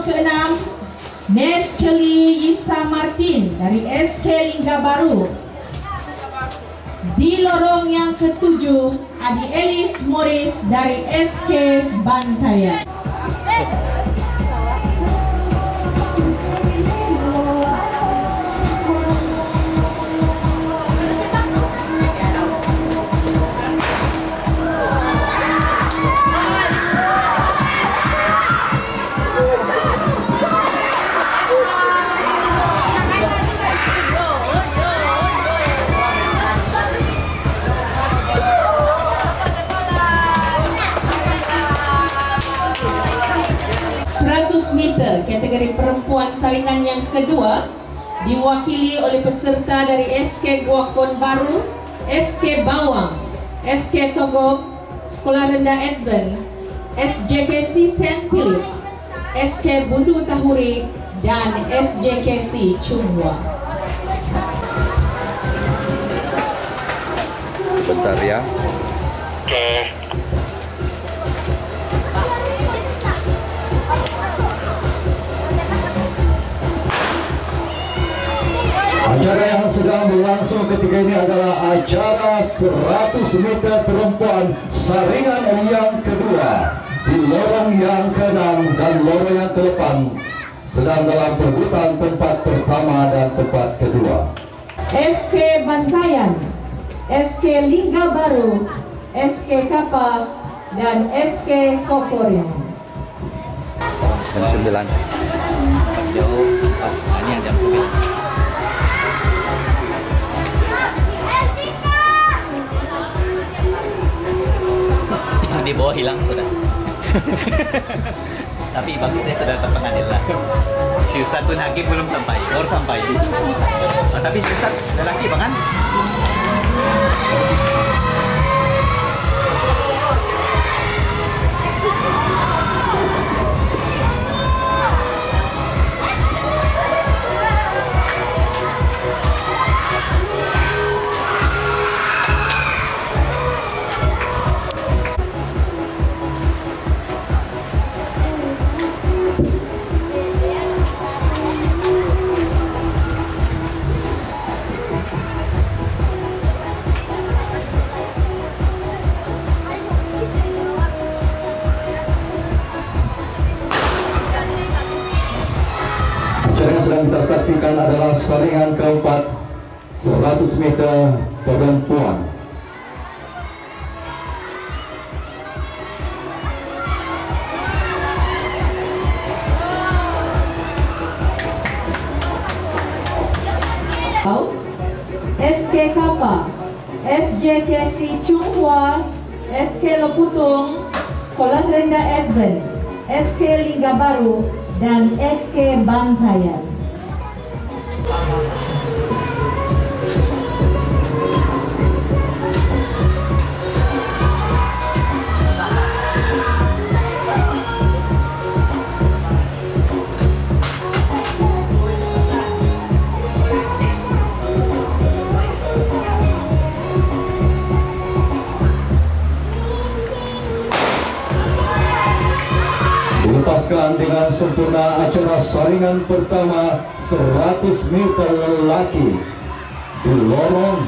lorong ke-6 Nescheli Yisa Martin dari SK Lingga Baru. Di lorong yang ke-7 Adi Elis Morris dari SK Bantayan. Kategori perempuan saringan yang kedua diwakili oleh peserta dari SK Guakon Baru, SK Bawang, SK Togop, Sekolah Rendah Advent, SJKC St. Philip, SK Bundu Tahuri, dan SJKC Chunghwa. Sebentar ya. Oke. Acara yang sedang berlangsung ketika ini adalah acara 100 meter perempuan saringan yang kedua di lorong yang ke-6 dan lorong yang ke-8 sedang dalam perebutan tempat pertama dan tempat kedua. SK Bantayan, SK Lingga Baru, SK Kapa, dan SK Kokorim. Jam 9. Jauh. Ini yang jam 9. Di bawah hilang sudah. Tapi bagusnya sudah terpengadil lah. Si Ustadz pun hakim belum sampai, baru sampai. Tapi si Ustadz lelaki bang kan? Yang kita saksikan adalah saringan keempat 100 meter perempuan. SK Kapa, SJKC Chunghwa, SK Loputung, Sekolah Rendah Advent, SK Lingga Baru, dan SK Bantayan. Dilepaskan dengan sempurna acara saringan pertama 100 meter lelaki di lorong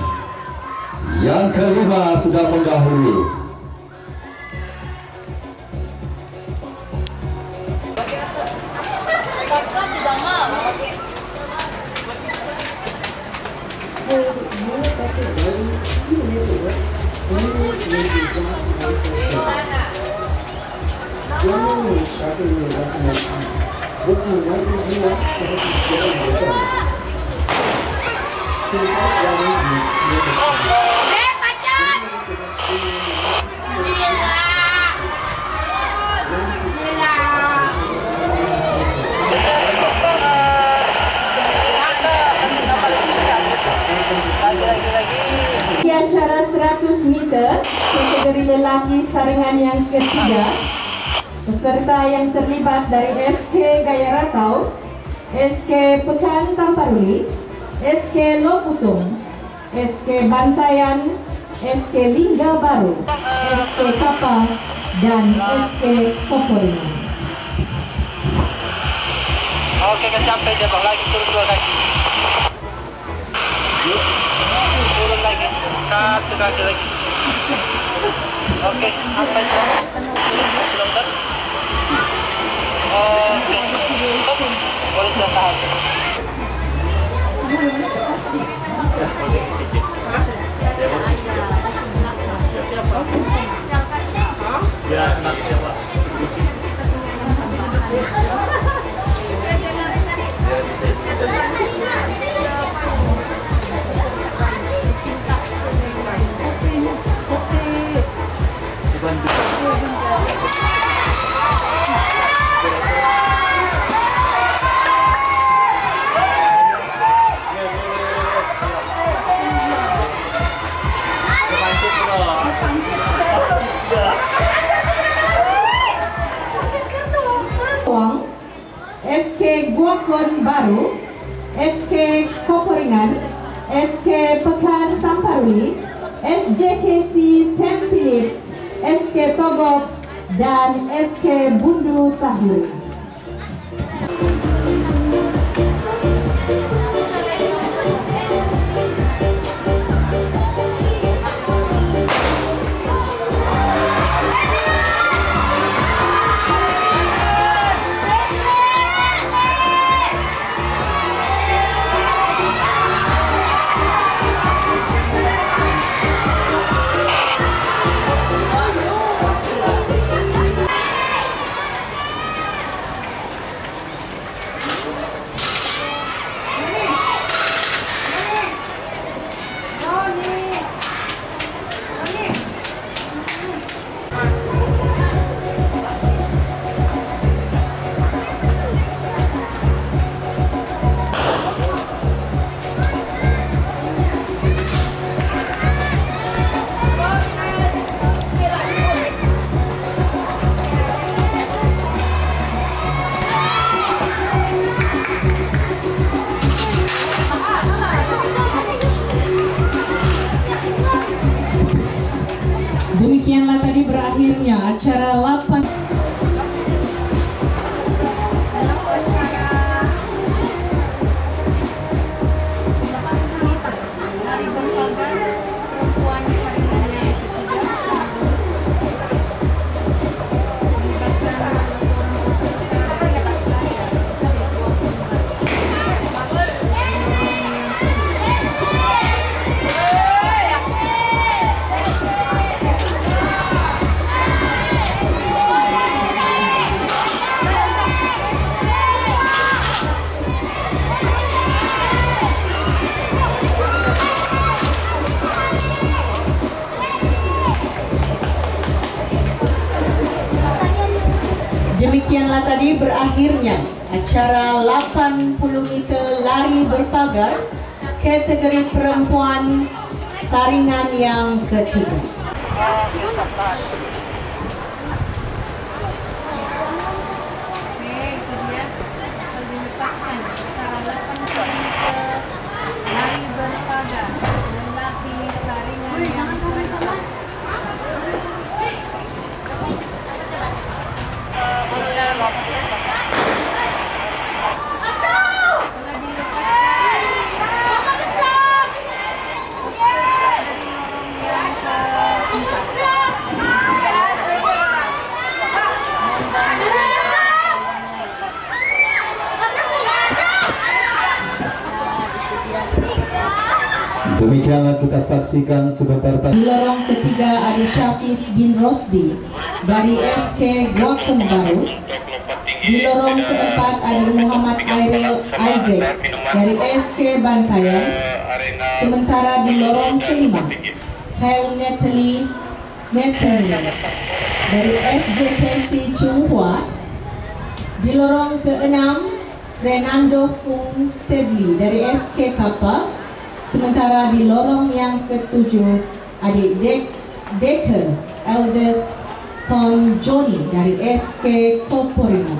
yang kelima sudah mendahului. Di acara 100 meter kategori lelaki saringan yang ketiga, peserta yang terlibat dari SK Gaya Ratau, SK Pekan Tamparuli, SK Loputung, SK Bantayan, SK Lingga Baru, SK Kapa, dan SK Kokorim. Oke, sampai jatuh lagi, turun 2 kaki. Turun lagi, 1 kaki lagi. Oke, sampai jatuh. Kilometer. Oke, stop. Boleh sudah tahan. Ya, siapa? SK Guakon Baru, SK Koporingan, SK Pekan Tamparuli, SJKC Sempilip, SK Togop, dan SK Bundu Tahu. Demikianlah tadi berakhirnya acara 8 Lari berpagar perempuan saringannya ketiga melibatkan salah seorang peserta dari saya sebagai Demikianlah tadi berakhirnya acara 80 meter lari berpagar kategori perempuan saringan yang ketiga. Oke, itu dia asal dilepaskan acara 80 meter lari berpagar lelaki saringan yang keempat. Telah dilepaskan peserta dari lorong yang Demikianlah kita saksikan sebentar tadi. Di lorong ketiga ada Syafis bin Rosdi dari SK Guakon Baru. Di lorong keempat ada Muhammad Airil Isaac dari SK Bantayan. Sementara di lorong kelima Hel Natalie dari SJKC Chunghua. Di lorong keenam Renando Fung Stedley dari SK Kappa. Sementara di lorong yang ketujuh adik Decker Eldest Son Johnny dari SK Koporingan.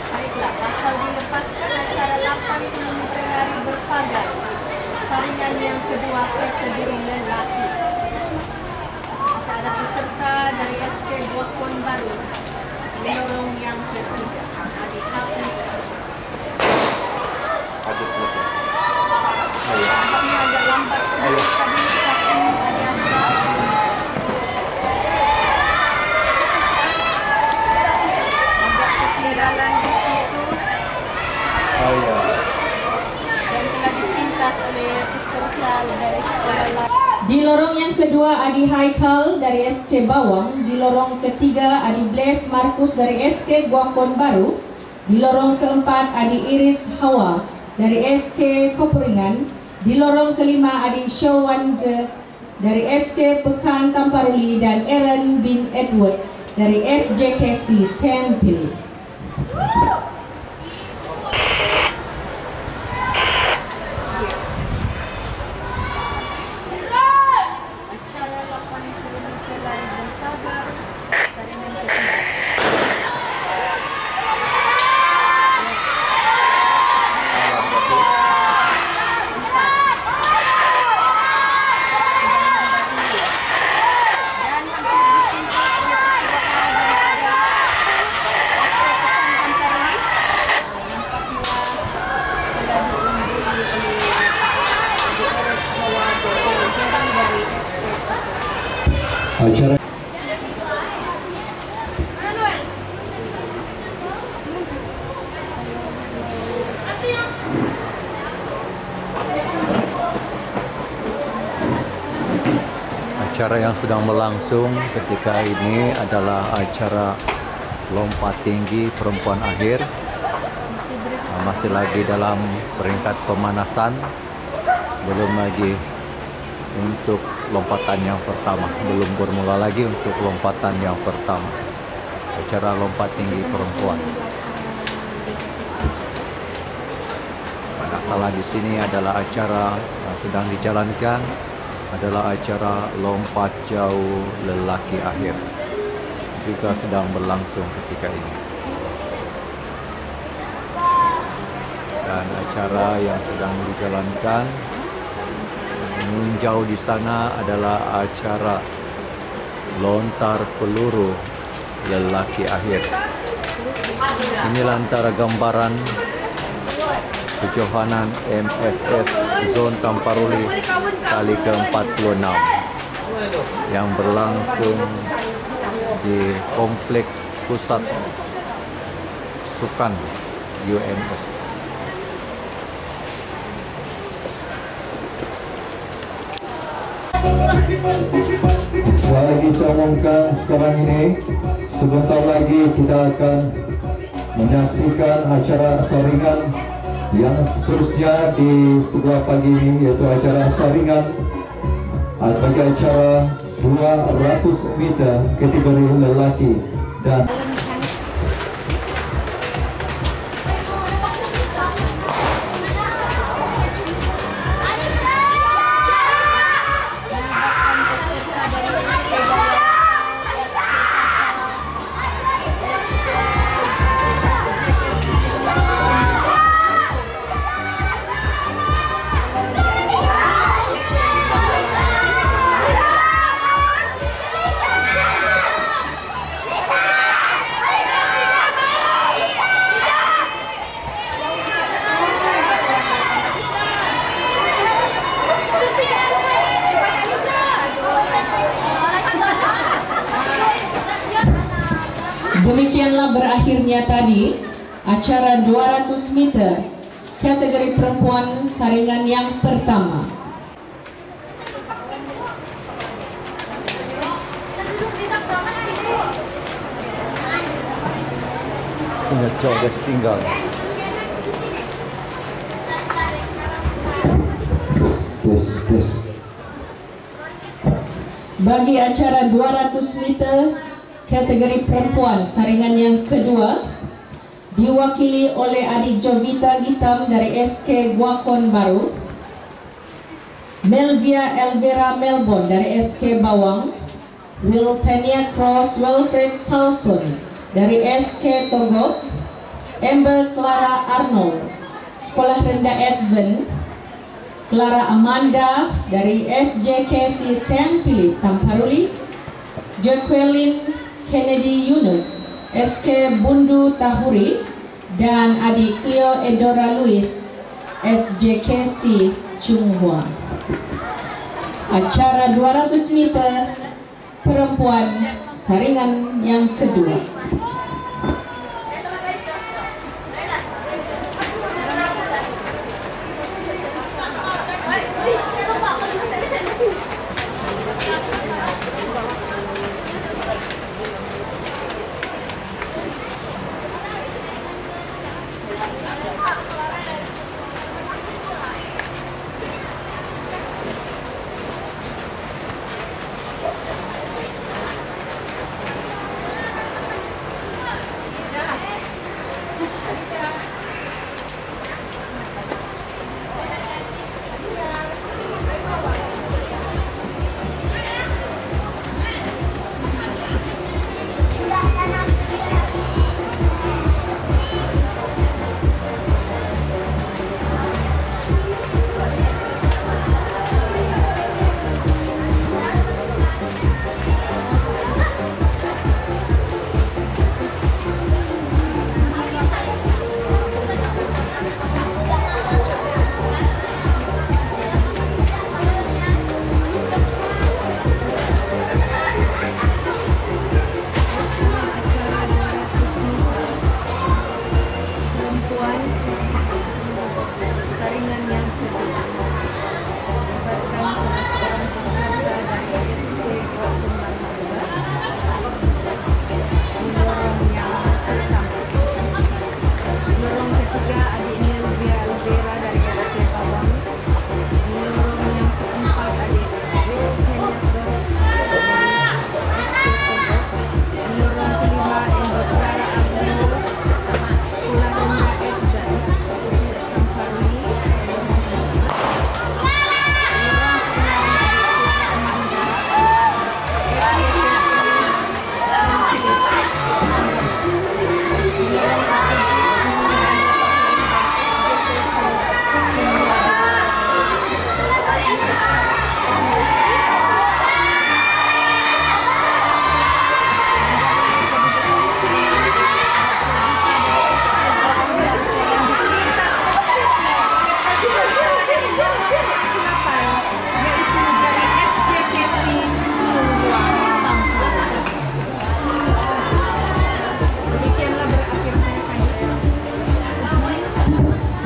Baiklah, bakal dilepaskan acara 80 meter lari berpagar saringan yang kedua kategori lelaki. Kita ada peserta dari SK Guakon Baru di lorong yang Tadi starting ada agak ketinggalan di situ Oh iya. dan telah dipintas oleh peserta dari sekolah lain. Di lorong yang kedua Adi Haikal dari SK Bawang, di lorong ketiga Adi Blaise Markus dari SK Guakon Baru, di lorong keempat Adi Iris Hawa dari SK Koperingan, di lorong kelima Adi Shawanze dari SK Pekan Tamparuli dan Aaron bin Edward dari SJKC Sempili. Acara 80 meter lari berpagar, saringan ketiga. Dan hampir dipintas oleh peserta daripada SK Pekan Tamparuli. Nampaknya telah diungguli oleh DRS Hawa dari SK Pekan. Acara Acara yang sedang berlangsung ketika ini adalah acara lompat tinggi perempuan akhir. Masih lagi dalam peringkat pemanasan, belum lagi untuk lompatan yang pertama, belum bermula lagi untuk lompatan yang pertama. Acara lompat tinggi perempuan. Manakala di sini adalah acara yang sedang dijalankan adalah acara lompat jauh lelaki akhir, juga sedang berlangsung ketika ini. Dan acara yang sedang dijalankan menjauh di sana adalah acara lontar peluru lelaki akhir. Inilah antara gambaran kejohanan MFF Zon Tamparuli kali ke-46 yang berlangsung di Kompleks Pusat Sukan UMS. sekali lagi saya umumkan sekarang ini, sebentar lagi kita akan menyaksikan acara saringan yang seterusnya di sebelah pagi ini, yaitu acara saringan bagi acara 200 meter kategori lelaki dan Demikianlah berakhirnya tadi acara 200 meter kategori perempuan saringan yang pertama. Punya joget tinggal. tes. Bagi acara 200 meter kategori perempuan saringan yang kedua diwakili oleh adik Jovita Gitam dari SK Guakon Baru, Melvia Elvira Melbourne dari SK Bawang, Wiltania Cross Wilfred Salson dari SK Togo, Amber Clara Arnold Sekolah Rendah Edwin, Clara Amanda dari SJKC Sempili Tamparuli, Jacqueline Kennedy Yunus SK Bundu Tahuri, dan adik Cleo Edora Louis SJKC Chunghua. Acara 200 meter perempuan saringan yang kedua.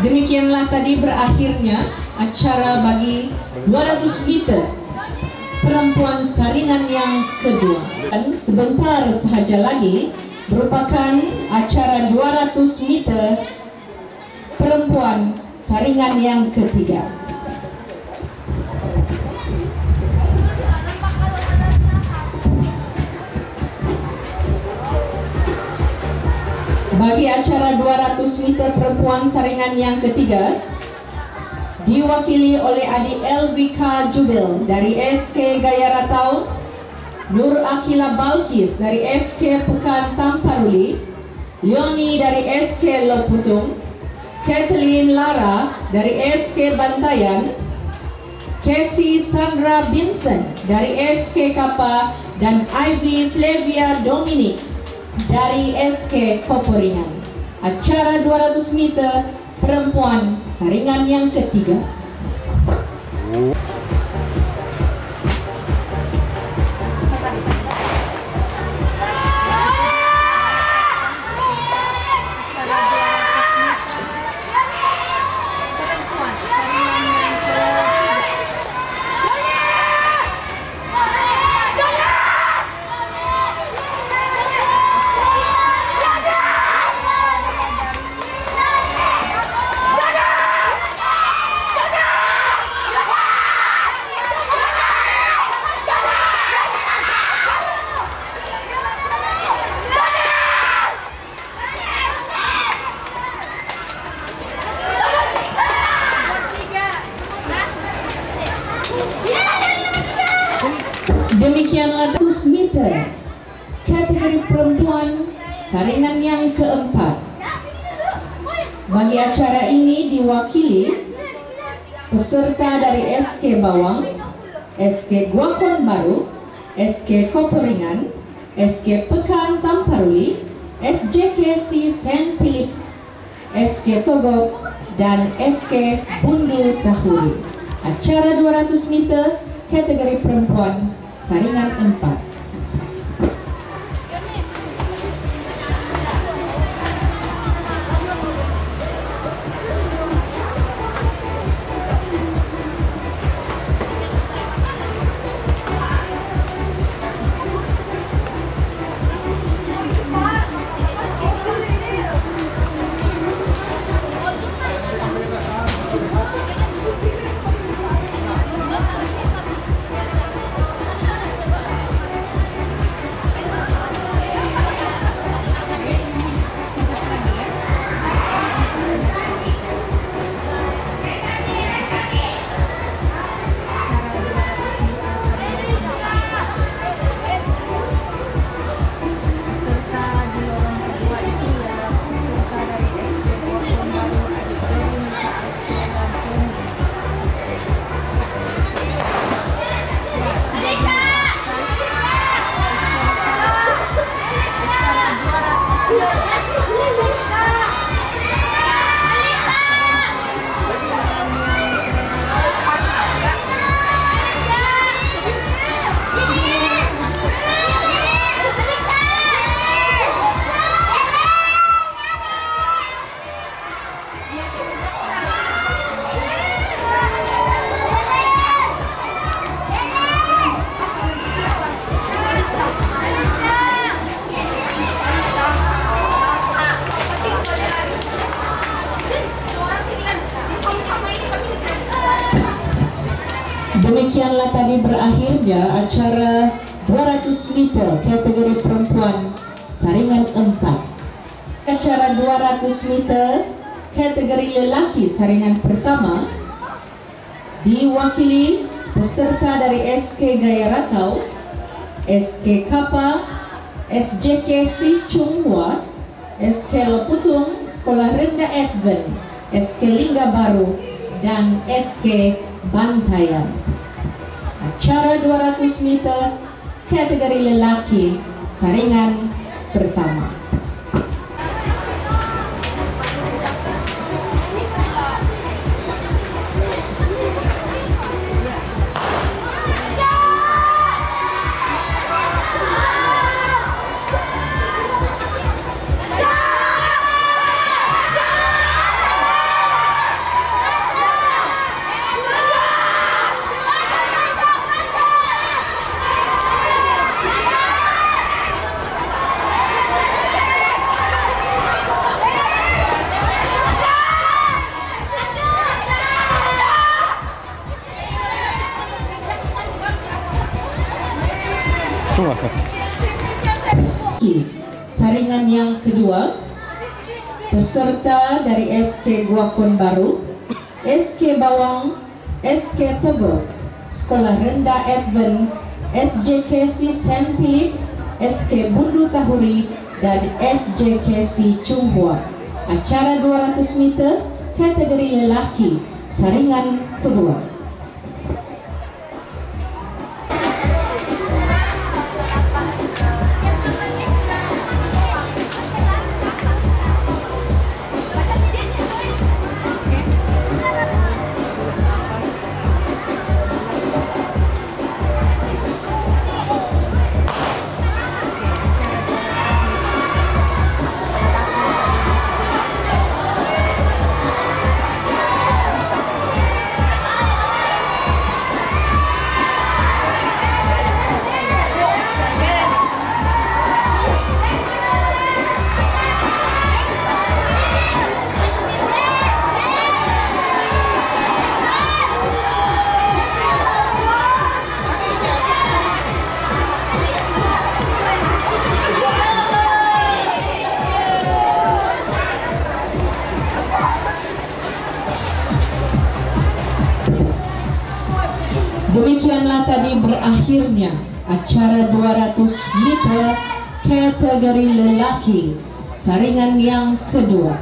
Demikianlah tadi berakhirnya acara bagi 200 meter perempuan saringan yang kedua. Dan sebentar sahaja lagi merupakan acara 200 meter perempuan saringan yang ketiga. Bagi acara 200 meter perempuan saringan yang ketiga diwakili oleh adik Elvika Jubil dari SK Gaya Ratau, Nur Akila Balkis dari SK Pekan Tamparuli, Leoni dari SK Loputung, Kathleen Lara dari SK Bantayan, Casey Sandra Vincent dari SK Kapa, dan Ivy Flavia Dominic dari SK Koporingan. Acara 200 meter perempuan saringan yang ketiga. Demikianlah 200 meter kategori perempuan saringan yang keempat. Bagi acara ini diwakili peserta dari SK Bawang, SK Guakon Baru, SK Koporingan, SK Pekan Tamparuli, SJKC Saint Philip, SK Togo, dan SK Bundu Tahuri. Acara 200 meter kategori perempuan saringan 4. Demikianlah tadi berakhirnya acara 200 meter kategori perempuan saringan 4. Acara 200 meter kategori lelaki saringan pertama diwakili peserta dari SK Gaya Ratau, SK Kapa, SJK Si Chunghua, SK Loputung, Sekolah Rendah Advent, SK Lingga Baru, dan SK Bantayan. Acara 200 meter kategori lelaki saringan pertama. Saringan yang kedua, peserta dari SK Guakon Baru, SK Bawang, SK Togo, Sekolah Rendah Advent, SJK Si Saint Philip, SK Bundu Tahuri, dan SJK Si Chunghua. Acara 200 meter kategori lelaki saringan kedua. Demikianlah tadi berakhirnya acara 200 meter kategori lelaki saringan yang kedua.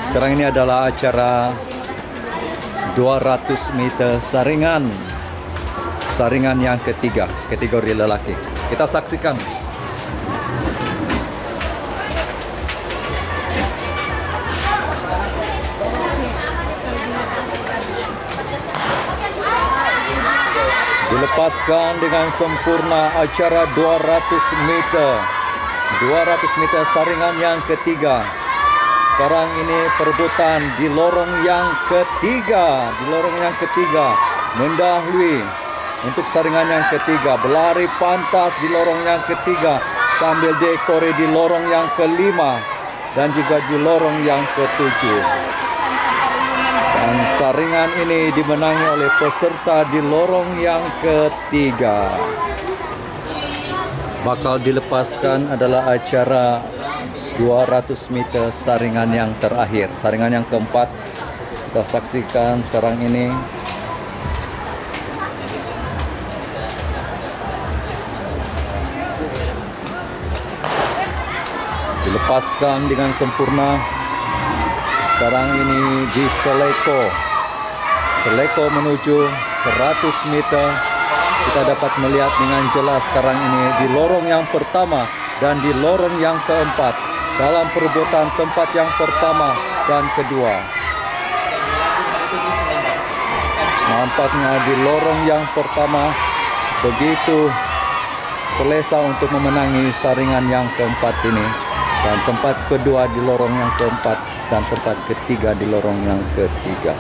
Sekarang ini adalah acara 200 meter saringan yang ketiga kategori lelaki. Kita saksikan. Dilepaskan dengan sempurna acara 200 meter. 200 meter saringan yang ketiga. Sekarang ini perebutan di lorong yang ketiga. Di lorong yang ketiga mendahului untuk saringan yang ketiga. Berlari pantas di lorong yang ketiga sambil dekore di lorong yang kelima dan juga di lorong yang ketujuh. Dan saringan ini dimenangi oleh peserta di lorong yang ketiga. Bakal dilepaskan adalah acara 200 meter saringan yang terakhir. Saringan yang keempat kita saksikan sekarang ini. Dilepaskan dengan sempurna. Sekarang ini di Seleko. Seleko menuju 100 meter. Kita dapat melihat dengan jelas sekarang ini di lorong yang pertama dan di lorong yang keempat dalam perebutan tempat yang pertama dan kedua. Nampaknya di lorong yang pertama begitu selesa untuk memenangi saringan yang keempat ini, dan tempat kedua di lorong yang keempat dan tempat ketiga di lorong yang ketiga.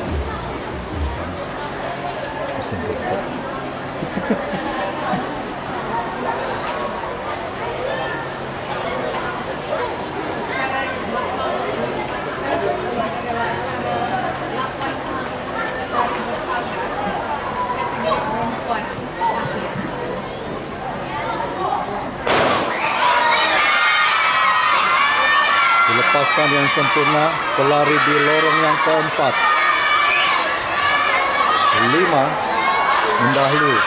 Dilepaskan yang sempurna, pelari di lorong yang keempat. 5 mendahului.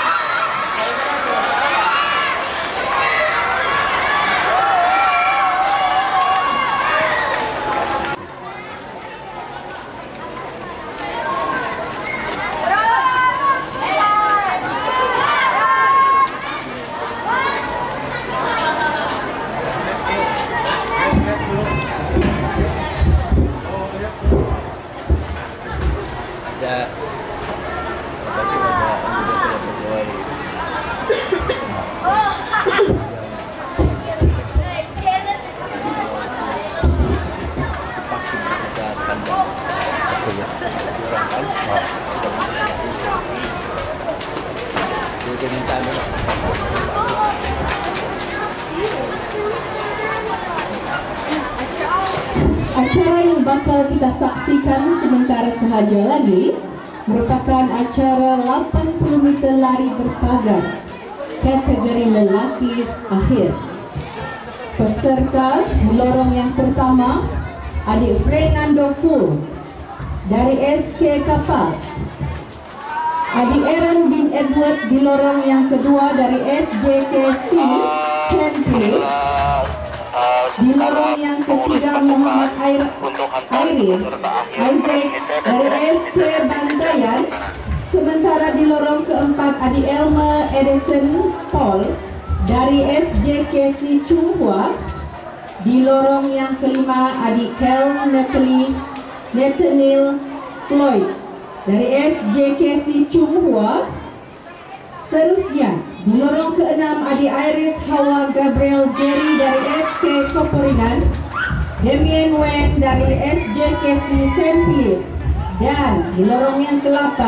Acara yang bakal kita saksikan sementara sahaja lagi merupakan acara 80 meter lari berpagar kategori lelaki akhir. Peserta di lorong yang pertama adik Fernando Pur dari SK Kapal, adik Aaron bin Edward di lorong yang kedua dari SJKC Temple. Di lorong yang ketiga Muhammad Airin Isaac dari SK Bantayan. Sementara di lorong keempat adik Elmer Edison Paul dari SJKC Chunghua. Di lorong yang kelima adik Kel Nathaniel Floyd dari SJKC Chunghua. Seterusnya di lorong keenam adik Iris Hawa Gabriel Jerry dari SK Koporinan, Damien Wen dari SJKC St. Philip, dan di lorong yang ke-8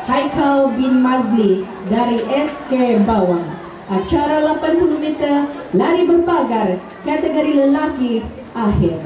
Haikal bin Mazli dari SK Bawang. Acara 80 meter lari berpagar kategori lelaki akhir.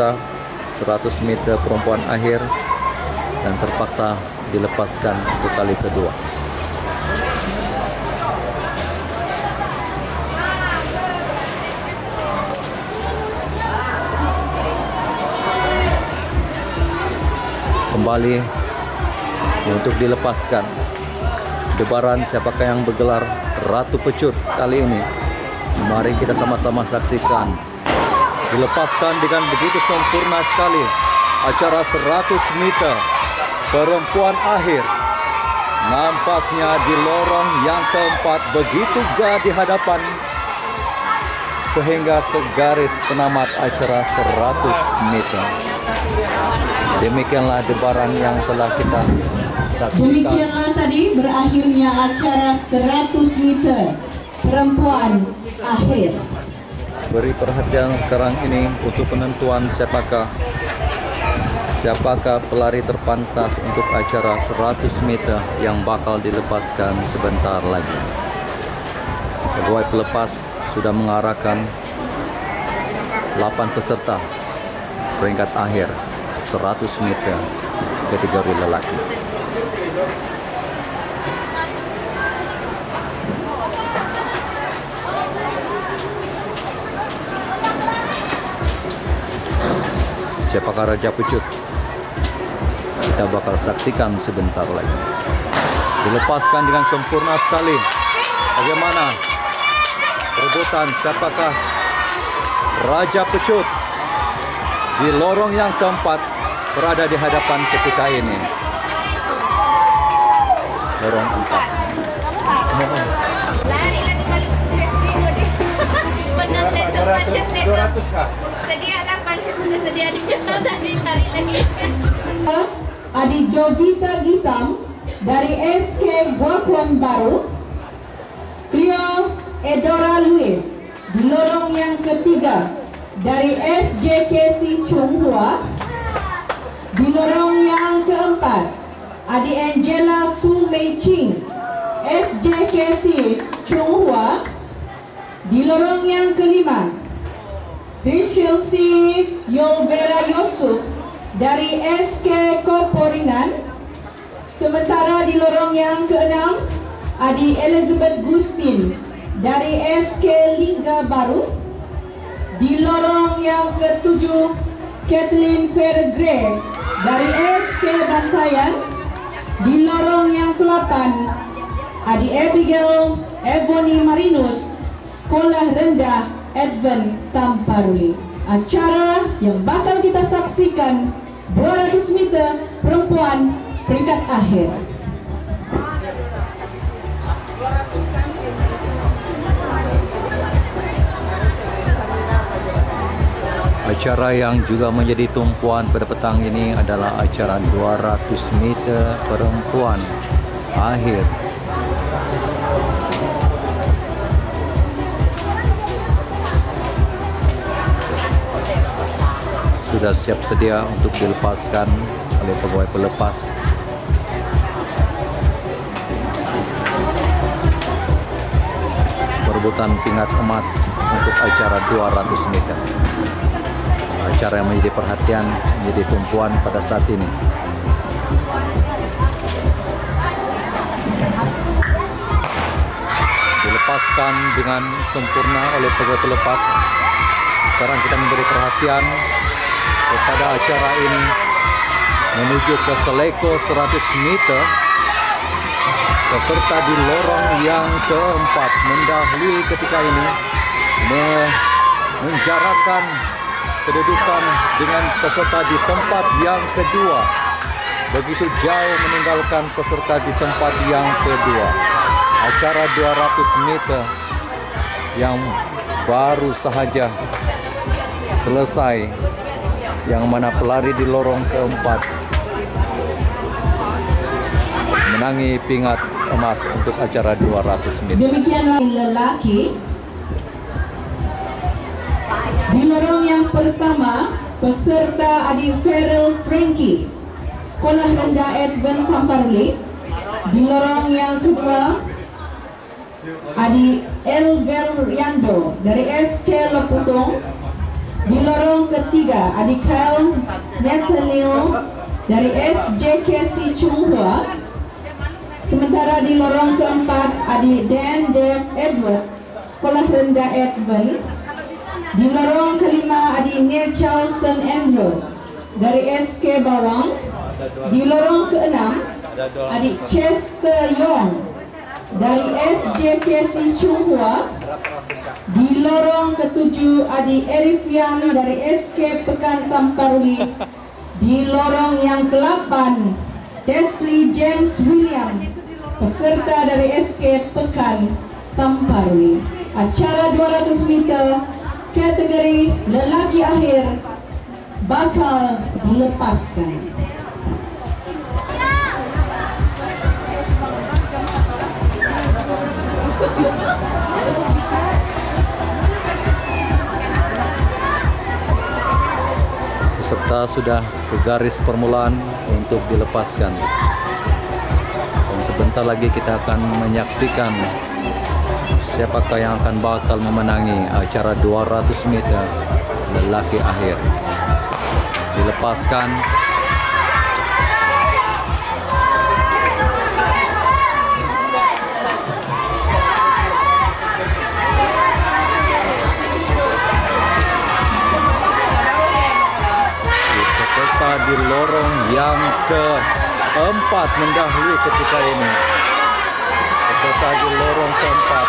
peserta 100 meter perempuan akhir dan terpaksa dilepaskan untuk kali kedua. Kembali untuk dilepaskan. Debaran siapakah yang bergelar Ratu Pecut kali ini? Mari kita sama-sama saksikan. Dilepaskan dengan begitu sempurna sekali. Acara 100 meter perempuan akhir. Nampaknya di lorong yang keempat begitu gah di hadapan sehingga ke garis penamat acara 100 meter. Demikianlah debaran yang telah kita saksikan. Demikianlah tadi berakhirnya acara 100 meter perempuan akhir. Beri perhatian sekarang ini untuk penentuan siapakah pelari terpantas untuk acara 100 meter yang bakal dilepaskan sebentar lagi. Pegawai pelepas sudah mengarahkan 8 peserta peringkat akhir 100 meter kategori lelaki. Siapakah Raja Pecut? Kita bakal saksikan sebentar lagi. Dilepaskan dengan sempurna sekali. Bagaimana perebutan siapakah Raja Pecut? Di lorong yang keempat berada di hadapan ketika ini. Lorong 200 Sedialah pancet sudah sedia tadi lari lagi. Adik Jovita Gitam dari SK Guakuan Baru. Cleo Edora Luis di lorong yang ketiga dari SJKC Chonghua. Di lorong yang keempat Adik Angela Su Mei Ching SJKC Chonghua. Di lorong yang kelima Rachel C. Yolvera Yusuf dari SK Koporingan. Sementara di lorong yang keenam Adik Elizabeth Gustin dari SK Lingga Baru. Di lorong yang ketujuh Kathleen Fairgray dari SK Bantayan. Di lorong yang ke-8 Adik Abigail Ebony Marinus Sekolah Rendah Advent Tamparuli. Acara yang bakal kita saksikan 200 meter perempuan peringkat akhir. Acara yang juga menjadi tumpuan pada petang ini adalah acara 200 meter perempuan akhir. Sudah siap sedia untuk dilepaskan oleh pegawai pelepas. Perebutan pingat emas untuk acara 200 meter. Acara yang menjadi perhatian, menjadi tumpuan pada saat ini. Dilepaskan dengan sempurna oleh pegawai pelepas. Sekarang kita memberi perhatian kepada acara ini menuju ke Seleko 100 meter. Peserta di lorong yang keempat mendahului ketika ini menjarakkan kedudukan dengan peserta di tempat yang kedua. Begitu jauh meninggalkan peserta di tempat yang kedua. Acara 200 meter yang baru sahaja selesai, yang mana pelari di lorong keempat menangi pingat emas untuk acara 200 meter. Demikianlah lelaki. Di lorong yang pertama peserta Adik Farrell Frankie Sekolah Rendah Advent Tamparuli. Di lorong yang kedua Adik Elvel Riando dari SK Leputong. Di lorong ketiga Adik Kyle Nathaniel dari SJKC Chunghua. Sementara di lorong keempat adik Dan Dev Edward, Sekolah Rendah Edwin. Di lorong kelima adik Neil Charleston Andrew dari SK Bawang. Di lorong keenam adik Chester Yong dari SJKC Chunghua. Di lorong ketujuh adik Erifian dari SK Pekan Tamparuli. Di lorong yang ke-8 Desley James William, peserta dari SK Pekan Tamparuli. Acara 200 meter kategori lelaki akhir bakal dilepaskan. Peserta sudah ke garis permulaan untuk dilepaskan. Dan sebentar lagi kita akan menyaksikan siapakah yang akan bakal memenangi acara 200 meter lelaki akhir. Dilepaskan. Peserta di lorong yang keempat mendahului ketika ini. Peserta di lorong keempat.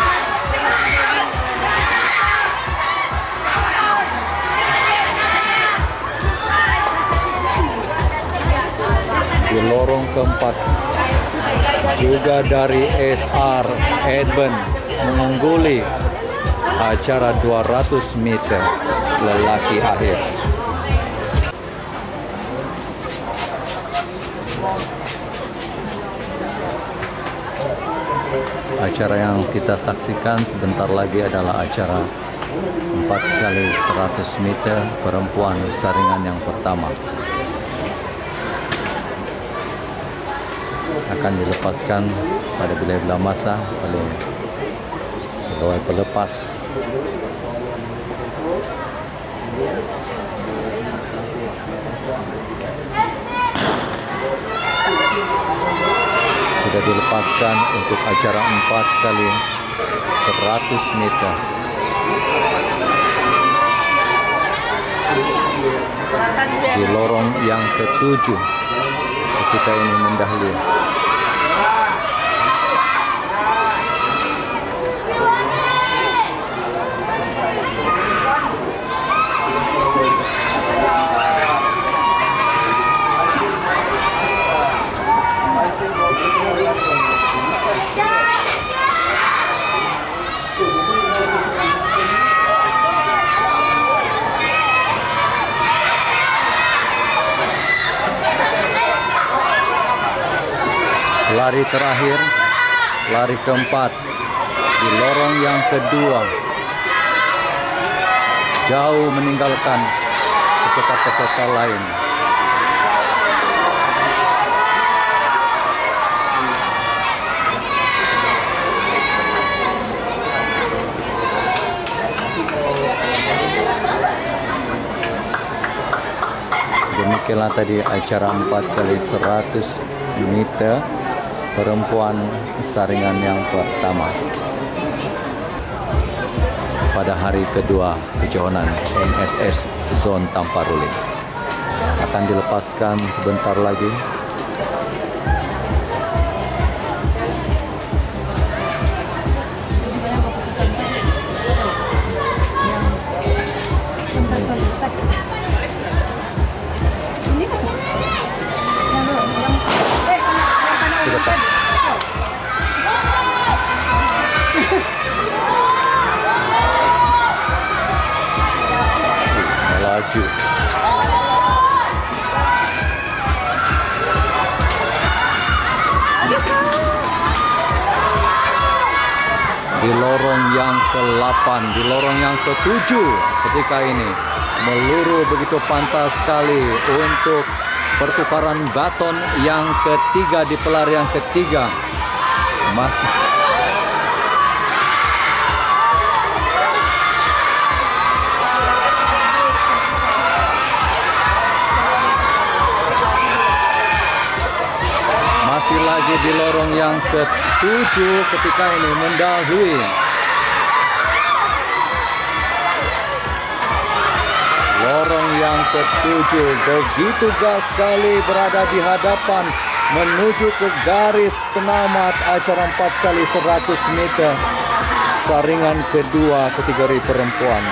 Di lorong keempat juga dari SR Edben mengungguli acara 200 meter lelaki akhir. Acara yang kita saksikan sebentar lagi adalah acara 4x100 meter perempuan saringan yang pertama. Akan dilepaskan pada bila-bila masa oleh pegawai pelepas. Sudah dilepaskan untuk acara 4x100 meter. Di lorong yang ke-7 ketika ini mendahului. Lari terakhir, lari keempat di lorong yang kedua, jauh meninggalkan peserta-peserta lain. Demikianlah tadi acara 4x100 meter perempuan saringan yang pertama pada hari kedua kejohanan NSS Zon Tamparuli. Akan dilepaskan sebentar lagi. Melaju. Di lorong yang ke-8, di lorong yang ke-7 ketika ini meluru begitu pantas sekali untuk pertukaran baton yang ketiga di pelarian ketiga. Masih lagi di lorong yang ke-7 ketika ini mendahului. Lorong yang ke-7 begitu gas sekali berada di hadapan menuju ke garis penamat acara 4x100 meter saringan kedua kategori perempuan.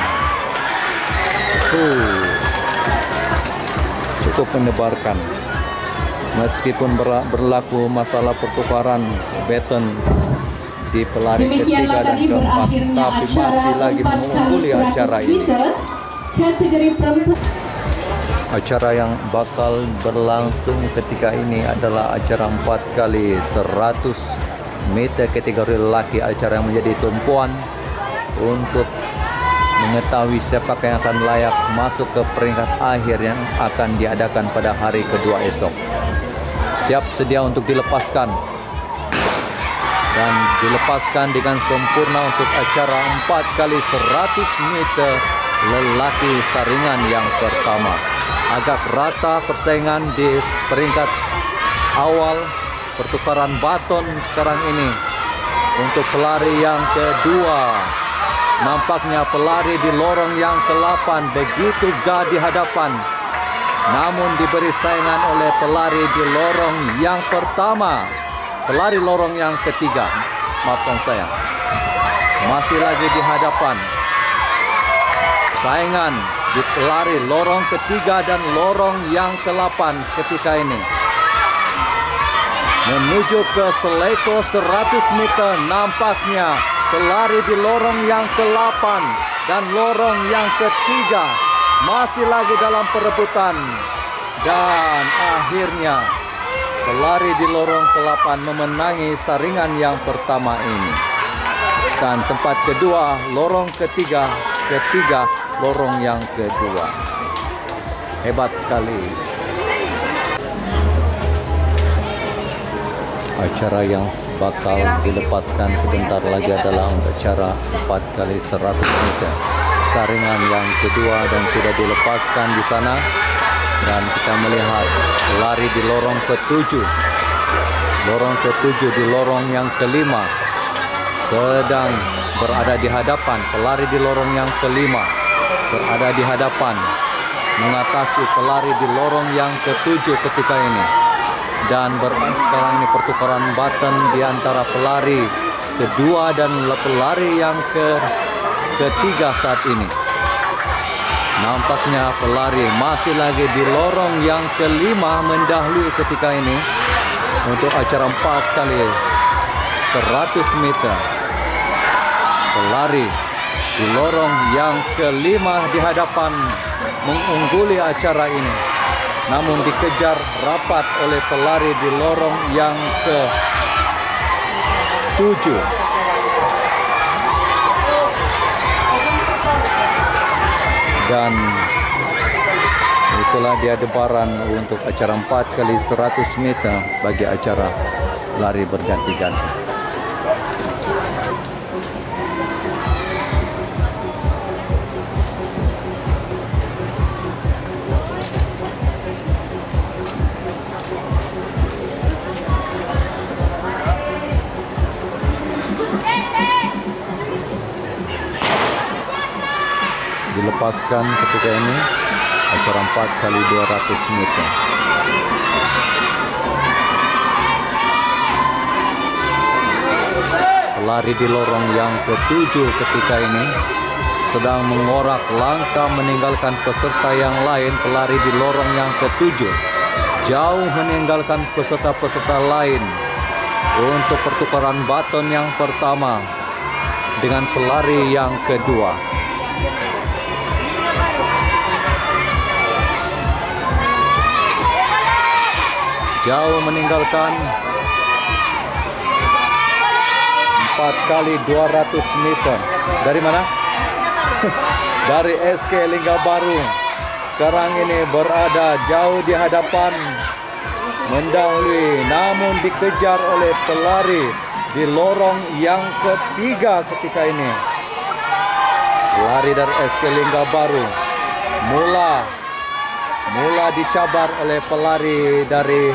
Cukup mendebarkan. Meskipun berlaku masalah pertukaran baton di pelari ketiga dan keempat, tapi masih lagi mengungguli acara ini. Acara yang bakal berlangsung ketika ini adalah acara 4x100 meter kategori lelaki, acara yang menjadi tumpuan untuk mengetahui siapa yang akan layak masuk ke peringkat akhir yang akan diadakan pada hari kedua esok. Siap sedia untuk dilepaskan dan dilepaskan dengan sempurna untuk acara 4x100 meter lelaki saringan yang pertama. Agak rata persaingan di peringkat awal pertukaran baton sekarang ini. Untuk pelari yang kedua, nampaknya pelari di lorong yang ke-8 begitu gah di hadapan, namun diberi saingan oleh pelari di lorong yang pertama. Pelari lorong yang ketiga, maafkan saya, masih lagi di hadapan. Saingan di pelari lorong ketiga dan lorong yang ke-8 ketika ini. Menuju ke seleko 100 meter, nampaknya pelari di lorong yang ke-8 dan lorong yang ketiga masih lagi dalam perebutan. Dan akhirnya pelari di lorong ke-8 memenangi saringan yang pertama ini. Dan tempat kedua, lorong ketiga, lorong yang kedua. Hebat sekali. Acara yang bakal dilepaskan sebentar lagi adalah untuk acara 4x100 meter saringan yang kedua dan sudah dilepaskan di sana. Dan kita melihat pelari di lorong ke-7, lorong ke-7 di lorong yang ke-5 sedang berada di hadapan. Pelari di lorong yang ke-5 berada di hadapan mengatasi pelari di lorong yang ke-7 ketika ini. Dan sekarang ini pertukaran baton di antara pelari kedua dan pelari yang ketiga saat ini. Nampaknya pelari masih lagi di lorong yang ke-5 mendahului ketika ini untuk acara 4x100 meter. Pelari di lorong yang ke-5 di hadapan mengungguli acara ini, namun dikejar rapat oleh pelari di lorong yang ke-7. Dan itulah dia debaran untuk acara 4x100 meter bagi acara lari berganti-ganti. Dilepaskan ketika ini acara 4x200 meter. Pelari di lorong yang ke-7 ketika ini sedang mengorak langkah meninggalkan peserta yang lain. Pelari di lorong yang ke-7 jauh meninggalkan peserta-peserta lain untuk pertukaran baton yang pertama dengan pelari yang kedua. Jauh meninggalkan 4x200 meter. Dari mana? Dari SK Linggabaru. Sekarang ini berada jauh di hadapan, mendahului, namun dikejar oleh pelari di lorong yang ketiga ketika ini. Pelari dari SK Linggabaru mula dicabar oleh pelari dari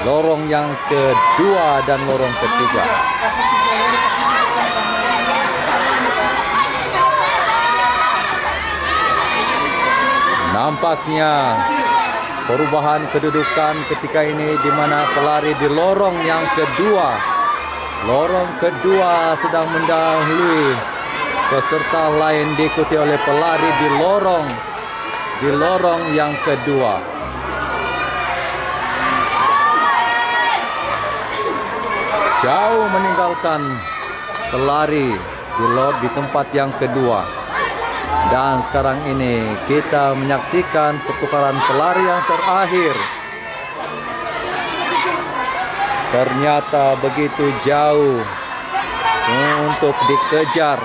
lorong yang kedua dan lorong ketiga. Nampaknya perubahan kedudukan ketika ini di mana pelari di lorong yang kedua. Lorong kedua sedang mendahului peserta lain diikuti oleh pelari di lorong yang kedua. Jauh meninggalkan pelari di tempat yang kedua. Dan sekarang ini kita menyaksikan pertukaran pelari yang terakhir. Ternyata begitu jauh untuk dikejar.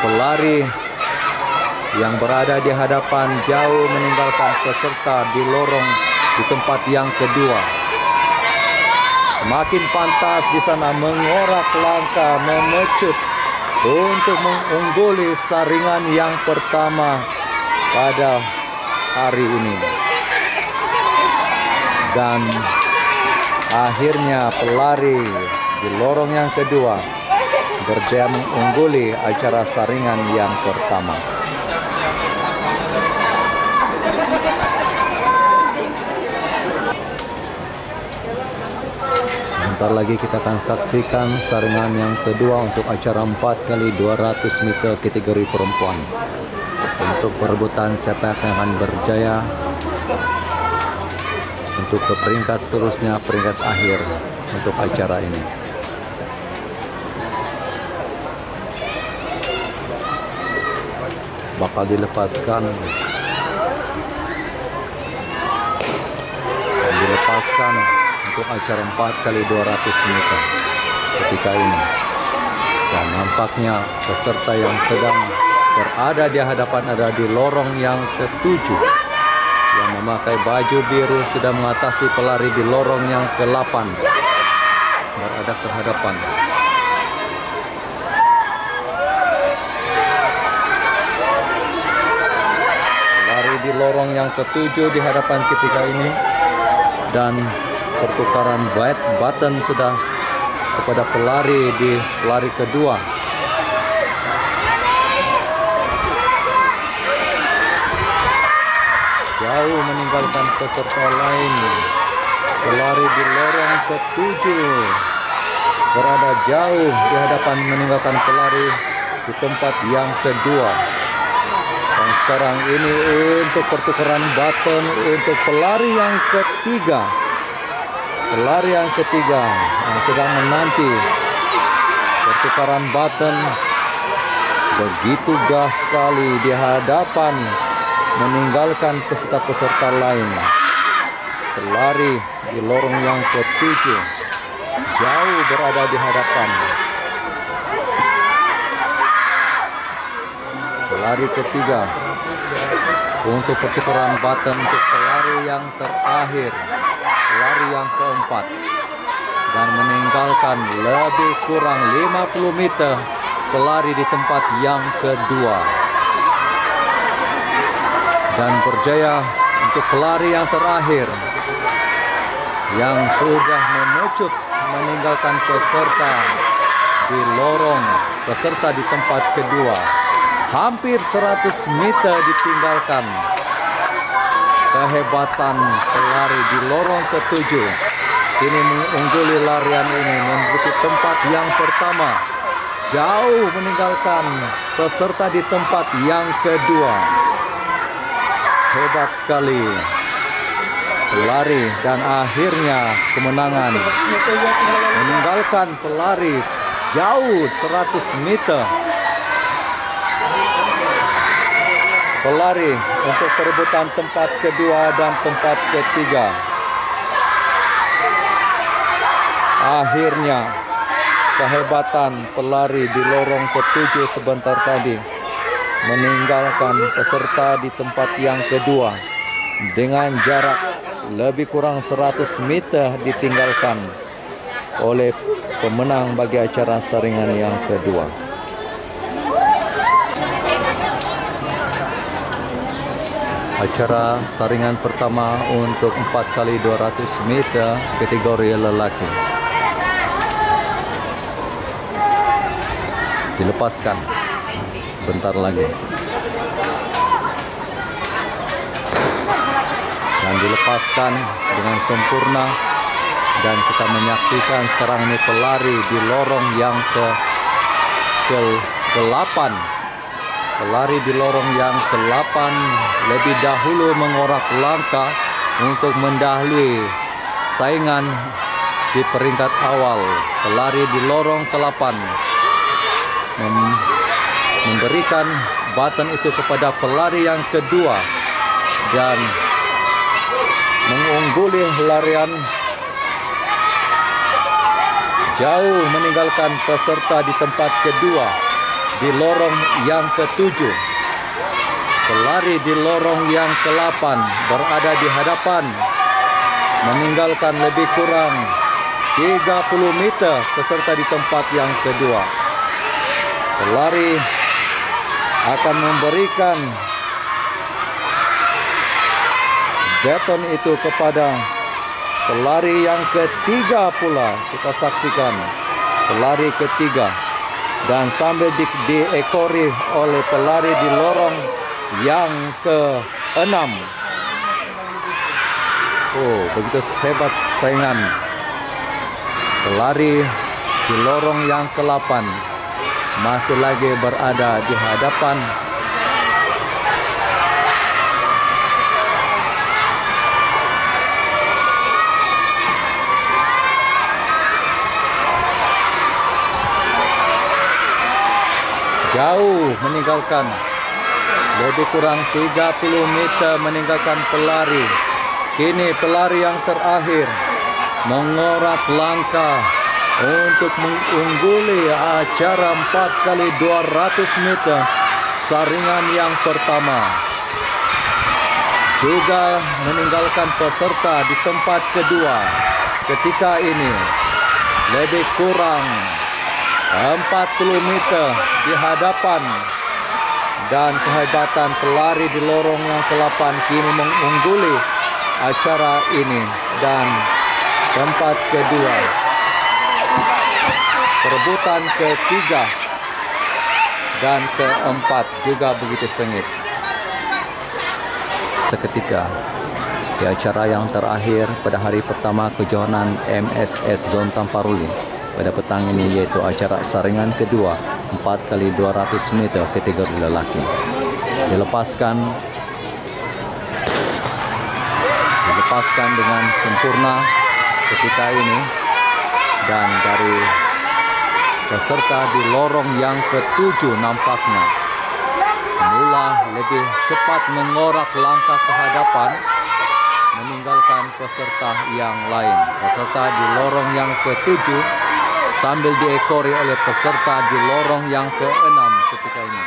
Pelari yang berada di hadapan jauh meninggalkan peserta di lorong di tempat yang kedua. Semakin pantas di sana mengorak langkah, memecut untuk mengungguli saringan yang pertama pada hari ini. Dan akhirnya pelari di lorong yang kedua berjaya mengungguli acara saringan yang pertama. Sebentar lagi kita akan saksikan saringan yang kedua untuk acara 4x200 meter kategori perempuan. Untuk perebutan siapa yang akan berjaya untuk ke peringkat seterusnya, peringkat akhir untuk acara ini. Bakal dilepaskan untuk acara 4x200 meter ketika ini. Dan nampaknya peserta yang sedang berada di hadapan ada di lorong yang ke-7 yang memakai baju biru sudah mengatasi pelari di lorong yang ke-8 berada terhadapan. Pelari di lorong yang ke-7 di hadapan ketika ini, dan pertukaran baton sudah kepada pelari di pelari kedua. Jauh meninggalkan peserta lain. Pelari di lorong ke-7 berada jauh di hadapan meninggalkan pelari di tempat yang kedua. Dan sekarang ini untuk pertukaran baton untuk pelari yang ketiga. Pelari yang ketiga yang sedang menanti pertukaran baton begitu gas sekali di hadapan meninggalkan peserta-peserta lain. Pelari di lorong yang ke-7 jauh berada di hadapan. Pelari ketiga untuk pertukaran baton untuk pelari yang terakhir, pelari yang keempat, dan meninggalkan lebih kurang 50 meter pelari di tempat yang kedua. Dan berjaya untuk pelari yang terakhir yang sudah memecut meninggalkan peserta di lorong peserta di tempat kedua. Hampir 100 meter ditinggalkan. Kehebatan pelari di lorong ke-7 kini mengungguli larian ini menduduki tempat yang pertama, jauh meninggalkan peserta di tempat yang kedua. Hebat sekali pelari, dan akhirnya kemenangan meninggalkan pelari jauh 100 meter. Pelari untuk perebutan tempat kedua dan tempat ketiga. Akhirnya kehebatan pelari di lorong ke-7 sebentar tadi meninggalkan peserta di tempat yang kedua dengan jarak lebih kurang 100 meter ditinggalkan oleh pemenang bagi acara saringan yang kedua. Acara saringan pertama untuk 4x200 meter kategori lelaki dilepaskan sebentar lagi dan dilepaskan dengan sempurna, dan kita menyaksikan sekarang ini pelari di lorong yang ke-8. Pelari di lorong yang ke-8 lebih dahulu mengorak langkah untuk mendahului saingan di peringkat awal. Pelari di lorong ke-8 memberikan baton itu kepada pelari yang kedua dan mengungguli larian jauh, meninggalkan peserta di tempat kedua di lorong yang ke-7. Pelari di lorong yang ke-8 berada di hadapan, meninggalkan lebih kurang 30 meter peserta di tempat yang kedua. Pelari akan memberikan baton itu kepada pelari yang ketiga pula. Kita saksikan pelari ketiga, dan sambil diekori oleh pelari di lorong yang ke-6. Oh, begitu hebat saingan pelari di lorong yang ke-8 masih lagi berada di hadapan. Jauh meninggalkan, lebih kurang 30 meter meninggalkan pelari. Kini pelari yang terakhir mengorak langkah untuk mengungguli acara 4x200 meter saringan yang pertama. Juga meninggalkan peserta di tempat kedua. Ketika ini lebih kurang 40 meter di hadapan, dan kehebatan pelari di lorong yang ke-8 kini mengungguli acara ini, dan tempat kedua. Perebutan ketiga dan keempat juga begitu sengit. Seketika di acara yang terakhir pada hari pertama kejohanan MSS Zon Tamparuli pada petang ini, yaitu acara saringan kedua 4x200 meter kategori lelaki, dilepaskan dengan sempurna ketika ini, dan dari peserta di lorong yang ke-7 nampaknya mula lebih cepat mengorak langkah ke hadapan, meninggalkan peserta yang lain. Peserta di lorong yang ke-7 sambil diekori oleh peserta di lorong yang ke-6 ketika ini.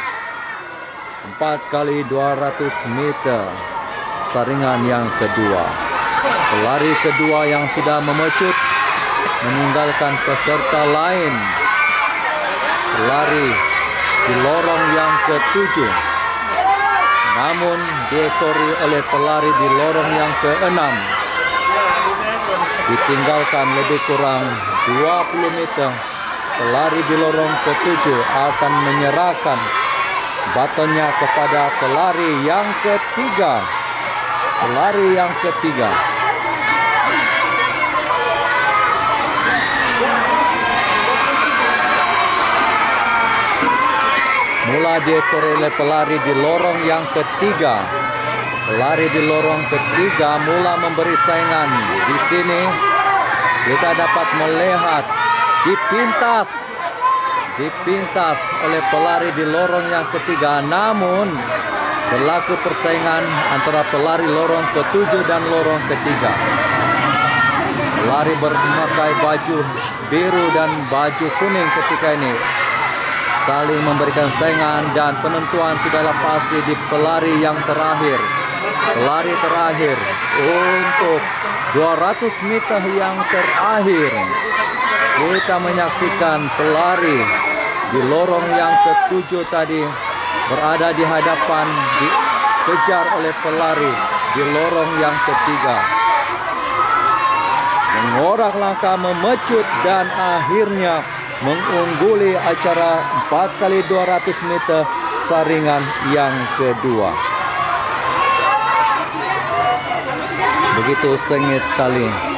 4x200 meter saringan yang kedua. Pelari kedua yang sudah memecut meninggalkan peserta lain. Pelari di lorong yang ke-7 namun diekori oleh pelari di lorong yang ke-6. Ditinggalkan lebih kurang 20 meter. Pelari di lorong ke-7 akan menyerahkan batonnya kepada pelari yang ketiga. Pelari yang ketiga. Mula diekori oleh pelari di lorong yang ketiga. Pelari di lorong ketiga mula memberi saingan. Di sini kita dapat melihat dipintas oleh pelari di lorong yang ketiga. Namun berlaku persaingan antara pelari lorong ke-7 dan lorong ketiga. Pelari bermemakai baju biru dan baju kuning ketika ini saling memberikan saingan, dan penentuan sudahlah pasti di pelari yang terakhir. Pelari terakhir untuk 200 meter yang terakhir. Kita menyaksikan pelari di lorong yang ke-7 tadi berada di hadapan dikejar oleh pelari di lorong yang ketiga. Mengorak langkah, memecut, dan akhirnya mengungguli acara 4x200 meter saringan yang kedua. Begitu sengit sekali